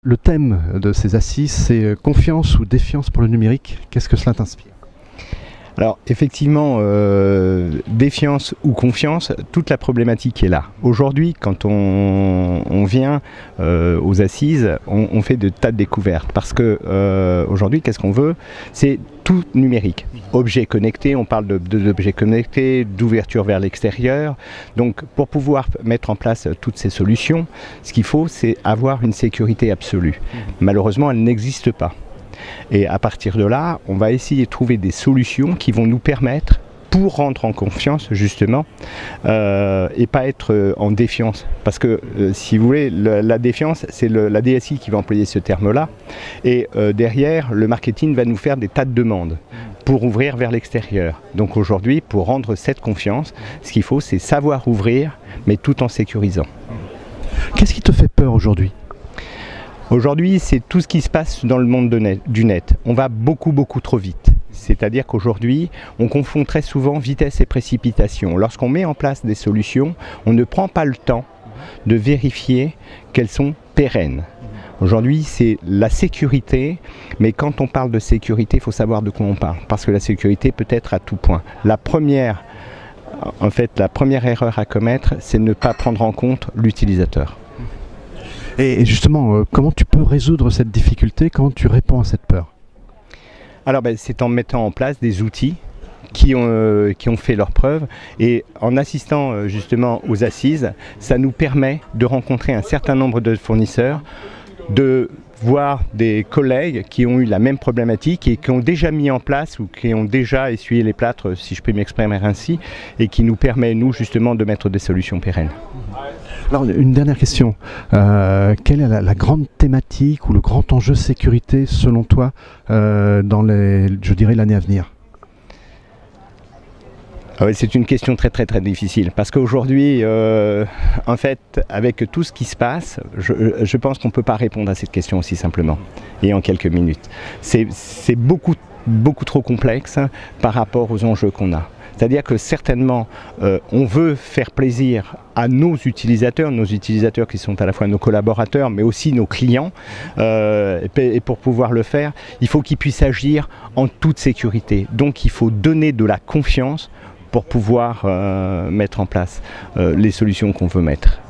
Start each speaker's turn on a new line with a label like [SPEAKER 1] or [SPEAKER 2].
[SPEAKER 1] Le thème de ces assises, c'est confiance ou défiance pour le numérique. Qu'est-ce que cela t'inspire?
[SPEAKER 2] Alors effectivement, défiance ou confiance, toute la problématique est là. Aujourd'hui, quand on vient aux assises, on fait de tas de découvertes. Parce que aujourd'hui, qu'est-ce qu'on veut? C'est tout numérique. Objets connectés, on parle d'objets connectés, d'ouverture vers l'extérieur. Donc pour pouvoir mettre en place toutes ces solutions, ce qu'il faut, c'est avoir une sécurité absolue. Malheureusement, elle n'existe pas. Et à partir de là, on va essayer de trouver des solutions qui vont nous permettre, pour rentrer en confiance justement, et pas être en défiance. Parce que si vous voulez, la défiance, c'est la DSI qui va employer ce terme-là. Et derrière, le marketing va nous faire des tas de demandes pour ouvrir vers l'extérieur. Donc aujourd'hui, pour rendre cette confiance, ce qu'il faut, c'est savoir ouvrir, mais tout en sécurisant.
[SPEAKER 1] Qu'est-ce qui te fait peur aujourd'hui?
[SPEAKER 2] Aujourd'hui, c'est tout ce qui se passe dans le monde du net. On va beaucoup trop vite. C'est-à-dire qu'aujourd'hui, on confond très souvent vitesse et précipitation. Lorsqu'on met en place des solutions, on ne prend pas le temps de vérifier qu'elles sont pérennes. Aujourd'hui, c'est la sécurité, mais quand on parle de sécurité, il faut savoir de quoi on parle. Parce que la sécurité peut être à tout point. La première erreur à commettre, c'est de ne pas prendre en compte l'utilisateur.
[SPEAKER 1] Et justement, comment tu peux résoudre cette difficulté? Comment tu réponds à cette peur?
[SPEAKER 2] Alors c'est en mettant en place des outils qui ont fait leurs preuves, et en assistant justement aux assises, ça nous permet de rencontrer un certain nombre de fournisseurs, de voir des collègues qui ont eu la même problématique et qui ont déjà mis en place ou qui ont déjà essuyé les plâtres, si je peux m'exprimer ainsi, et qui nous permet, nous, justement, de mettre des solutions pérennes.
[SPEAKER 1] Alors, une dernière question. Quelle est la grande thématique ou le grand enjeu sécurité, selon toi, dans je dirais, l'année à venir?
[SPEAKER 2] C'est une question très difficile, parce qu'aujourd'hui, en fait, avec tout ce qui se passe, je pense qu'on ne peut pas répondre à cette question aussi simplement et en quelques minutes. C'est beaucoup trop complexe par rapport aux enjeux qu'on a. C'est-à-dire que certainement, on veut faire plaisir à nos utilisateurs qui sont à la fois nos collaborateurs, mais aussi nos clients. Et pour pouvoir le faire, il faut qu'ils puissent agir en toute sécurité. Donc il faut donner de la confiance pour pouvoir mettre en place les solutions qu'on veut mettre.